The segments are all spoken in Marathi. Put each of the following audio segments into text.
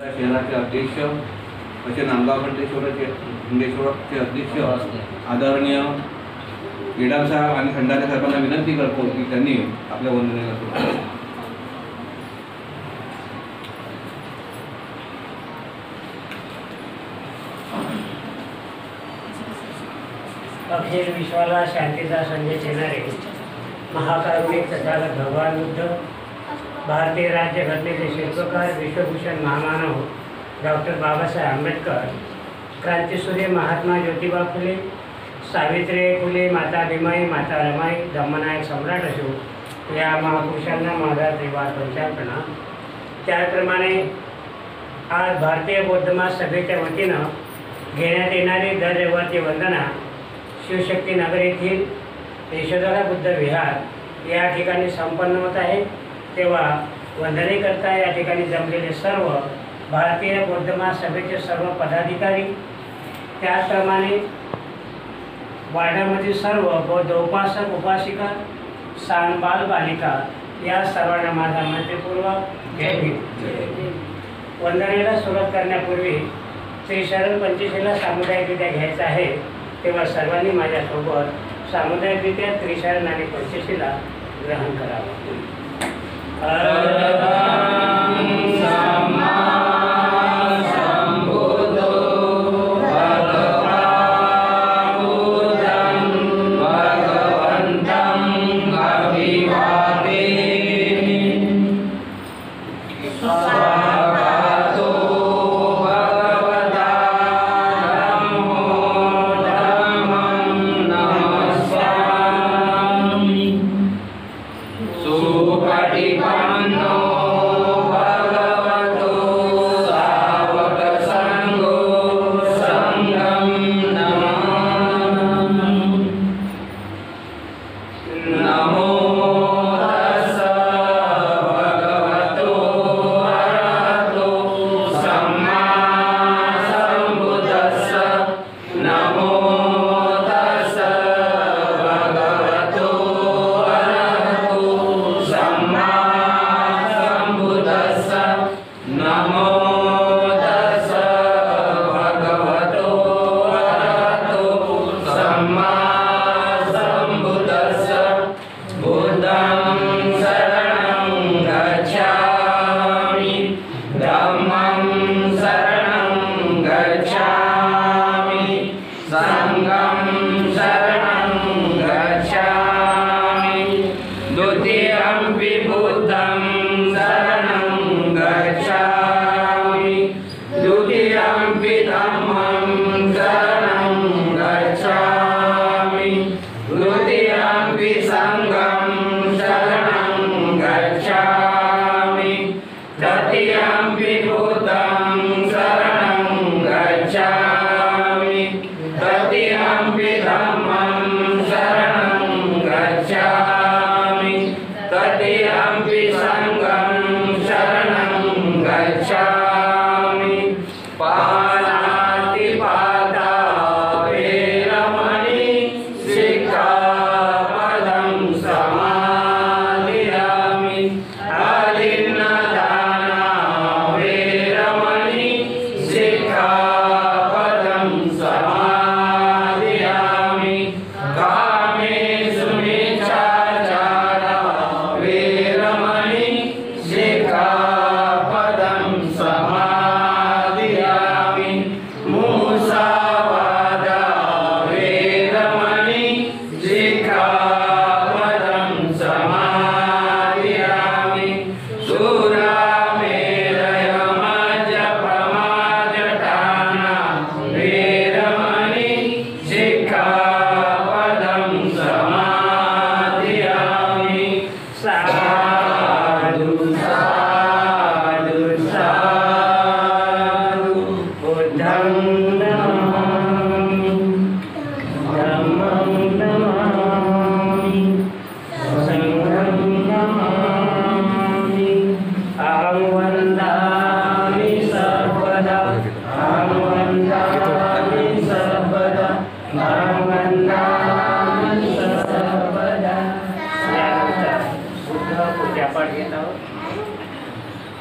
शहराचे अध्यक्ष असे नांदगाव खंडेश्वरचे अध्यक्ष आदरणीय येडाम साहेब आणि खंडारे साहेबांना विनंती करतो की त्यांनी आपल्या वंदनेला सुरुवात अखेर विश्वाला शांतीचा संदेश देणारे महाकारुणिक तथागत भगवान बुद्ध, भारतीय राज्यघटनेचे शिल्पकार, विश्वभूषण महामानव डॉक्टर बाबासाहेब आंबेडकर, क्रांतिसूर्य महात्मा ज्योतिबा फुले, सावित्रीबाई फुले, माता भीमाई, माता रमाई, धम्मनायक सम्राट अशोक या महापुरुषांना माझा त्रिवार पंचार्पणा। त्याप्रमाणे आज भारतीय बौद्ध महासभेच्या वतीनं घेण्यात येणारी दर रविवारची वंदना शिवशक्तीनगर येथील यशोधरा बुद्ध विहार या ठिकाणी संपन्न होत आहे। तेव्हा वंदनेकरता या ठिकाणी जमलेले सर्व भारतीय बौद्ध महासभेचे सर्व पदाधिकारी, त्याचप्रमाणे वाड्यामधील सर्व बौद्ध उपासक उपासिका, बाल बालिका या सर्वांना माझा मैत्रीपूर्वक जय भीम। वंदनेला सुरुवात करण्यापूर्वी श्री शरण पंचशीला सामुदायिकरित्या घ्यायचं आहे, तेव्हा सर्वांनी माझ्यासोबत सामुदायिकरित्या त्रिशरण आणि पंचशीला ग्रहण करावं।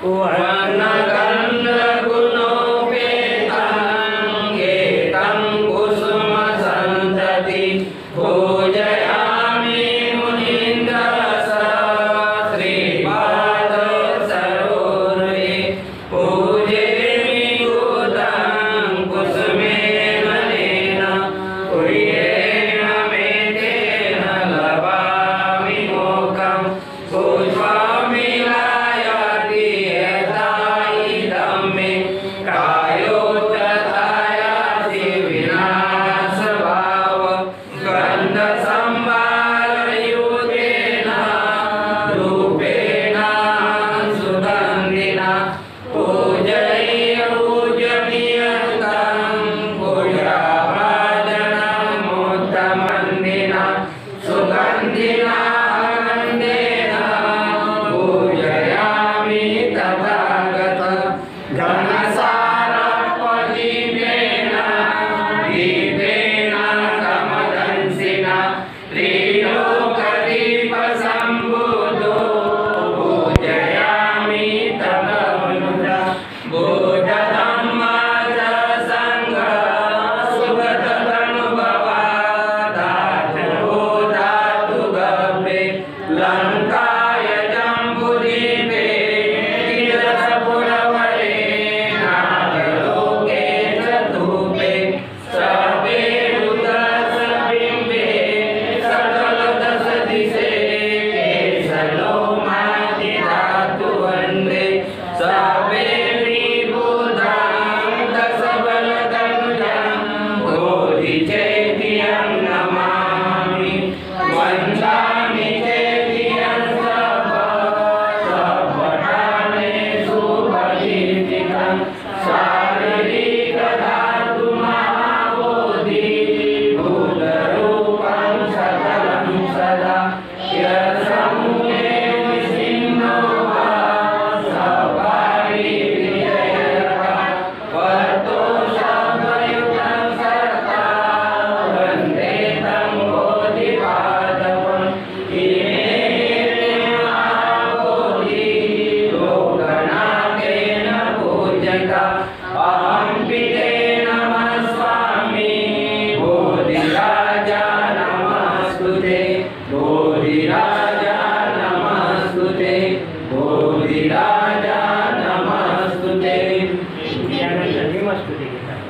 Wana शारीरिक धातु महाबोधि भूतरूपं सकलं सदा यत्समुखे विसिन्नो वा सपारि विजयका वर्तो शब्दयुतं सर्ता वन्दे तं बोधिपादपम् इमे महाबोधि लोकनाथेन पूज्यता अहं पिते नमः स्वामी बोधिराजा नमस्तुते बोधिराजा नमस्तुते बोधिराजा नमस्तुते यानंतर भीमस्तुती घेतात.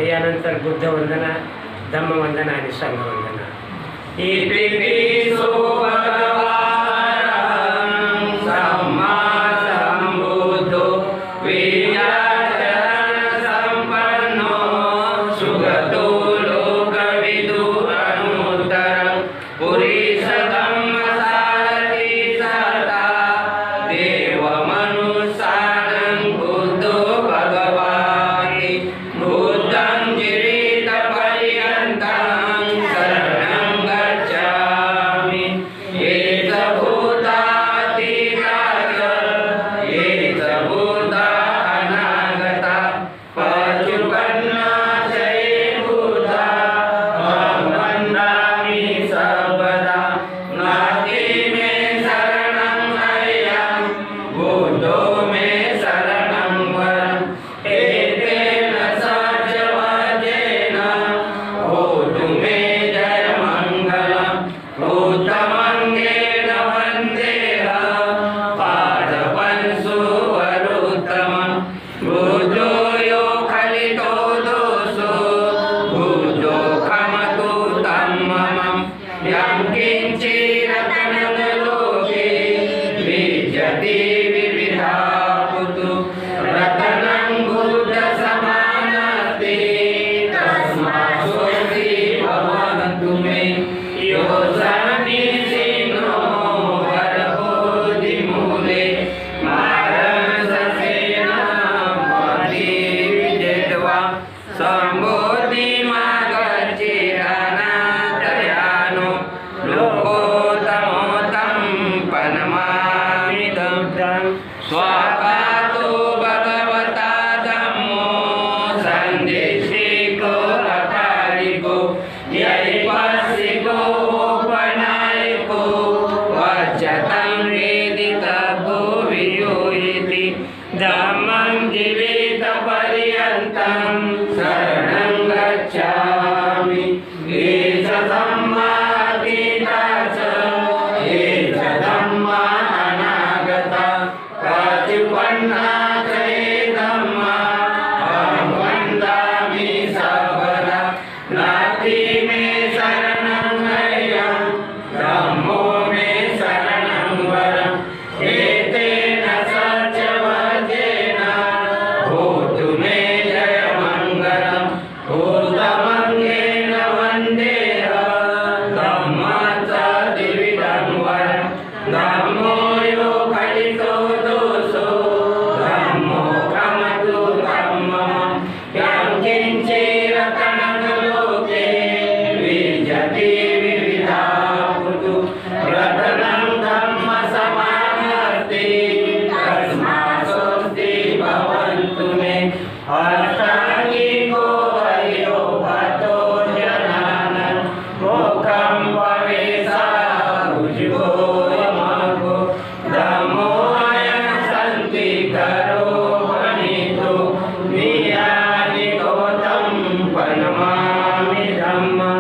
यानंतर बुद्ध वंदना, धम्म वंदना आणि संघ वंदना. इतिपिसो भगवान् सम्मा सम्बुद्धो विद्याचरणसम्पन्नो सुगतो लोकविदु अनुत्तरं पुरीशधम्मसारथि सदा देवमनुसारं बुद्धो भगवाति बुद्धं चिरितपर्यन्तं शरणं गच्छामि. एतभूतातीताय एतभूता अनागता पशुपन्नाशये भूता अहं वन्दामि सर्वदा. नास्ति मे शरणं हर्यं बुद्धो मे शरणं वरम्. एतेन सत्यवचेन होतु मे जयमङ्गलम्. बुद्धमङ्गेन वन्देऽहं पादपंसुवरुत्तमम्. बुद्धो यो खलितो दोषो बुद्धो खमतु तं मम. यं किञ्चिरतनं लोके विद्यते विविधा पुतु रतनं बुद्धसमानस्ति तस्मात् स्वस्ति भवन्तु मे. यो सन्निधिनो वरबोधिमूले मारससेन मतिविजित्वा सम्बोधिमागच्छेरनाथयानो लोकोत्तमोत्तं पनमामिदं स्वाहा. एतेन सत्यवचेन भूतु मे जयमङ्गलम् ऊर्ध्वमङ्गेन वन्देऽहं धम्मं द्विविधं वरं धम्मो यो खलितो दोषो धम्मो खमतु धम्मं यं किञ्चिरतनलोके विजति विविधा पुतु रतनं धम्मसमानर्ति तस्मात्स्वस्ति भवन्तु मे अष्टाङ्गिको हरियो भतो जनानं मोक्षं भवेसा भुजगो यमगो धम्मो अयं सन्ति करो वनितो नियानि गौतं पनमामि धम्मं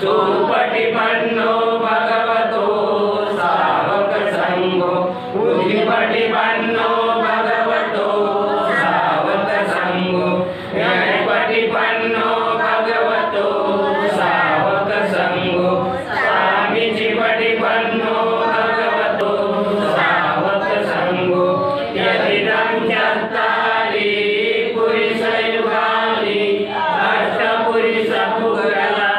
सुपटिपन्नो भगवतो सावकसङ्गो बुद्धिपटिपन्नो भगवतो सावकसङ्गो न्यायपटिपन्नो भगवतो सावकसङ्गो स्वामीजीपटिपन्नो भगवतो सावकसङ्गो यदिदं चत्वारि पुरुषयुगानि अष्टपुरुषपुगला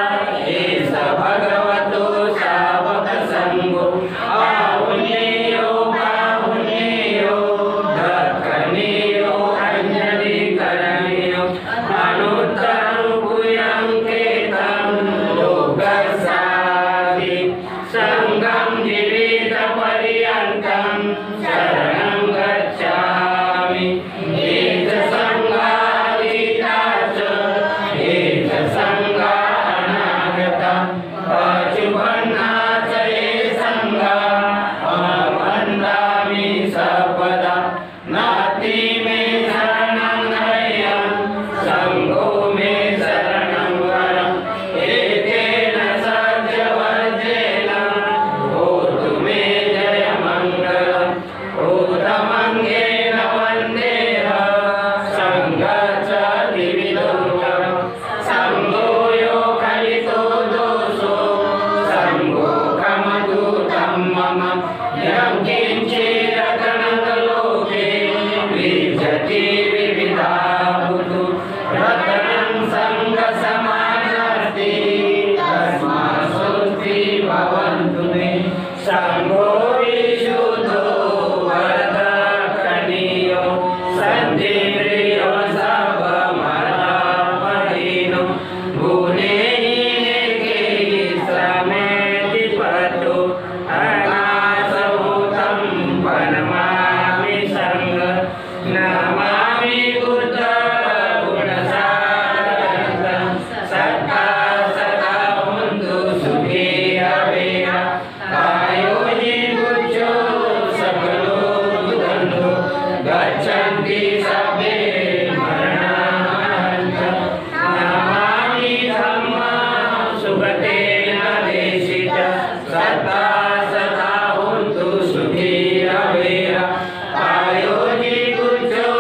एष भगवतो सावकसङ्गो आहुनेयो बाहुनेयो दक्षिणेयो अञ्जलिकरणीयो अनुत्तरं भूयं केतं लोकसादि सङ्गं जीवितपर्यन्तं शरणं गच्छामि एष सङ्गादिता च एष सङ्गा अनागता पशुपन्ना च ये सङ्गा अहं वन्दामि सर्वदा नास्ति मे शरणं ह्ययं सङ्गो मे शरणं वरम् एतेन सत्यवचेन भूतु मे जयमङ्गलम् ऊर्ध्वमङ्गेन वन्देऽहं सङ्घं च द्विविधं वरं सङ्गो यो खलितो दोषो सङ्गो खमतु धम्मं यं किञ्चिरतनलोके विजति विविधा पुतु रतनं सङ्गसमानर्ति तस्मात्स्वस्ति भवन्तु मे सङ्गो विशुद्धो वरदक्षिणीयो सन्धिप्रियो सर्वमलापहीनो गुणेहीने श्रमेति पतो अनासभूतं प्रणमामि सङ्ग नमामि बुद्ध गुणसागरं सदा सदा हुन्तु सुखी अवेया कायो जीवुच्चो सकलो बुधन्तो गच्छन्ति सर्वे मरणानन्तरं नमामि धम्मं सुगतेन देशितं सदा सदा हुन्तु सुखी अवेया कायो जीवुच्चो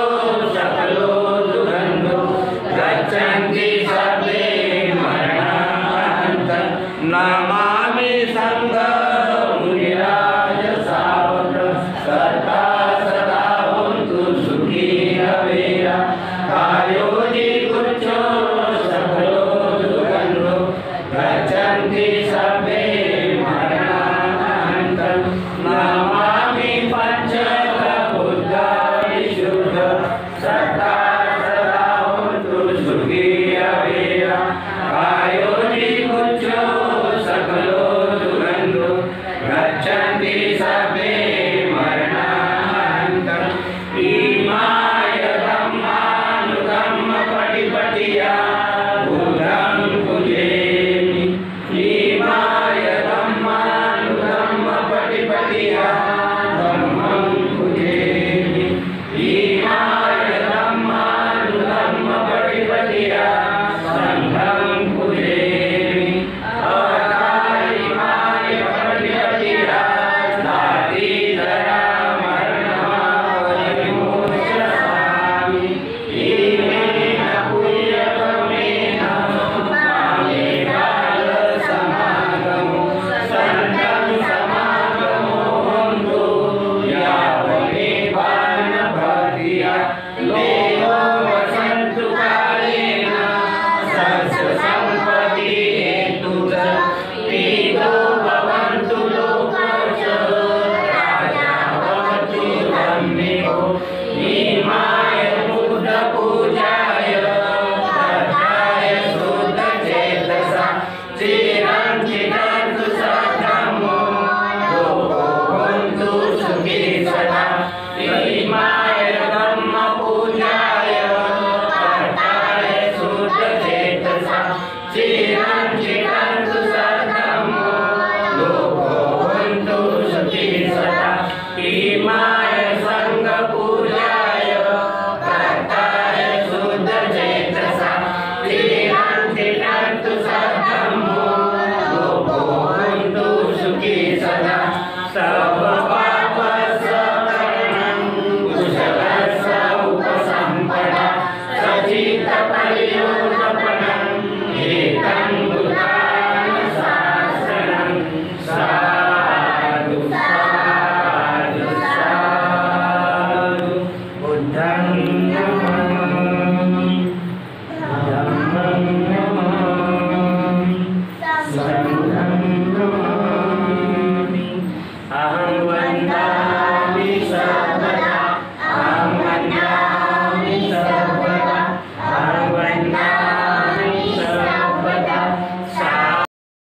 प्रतिमा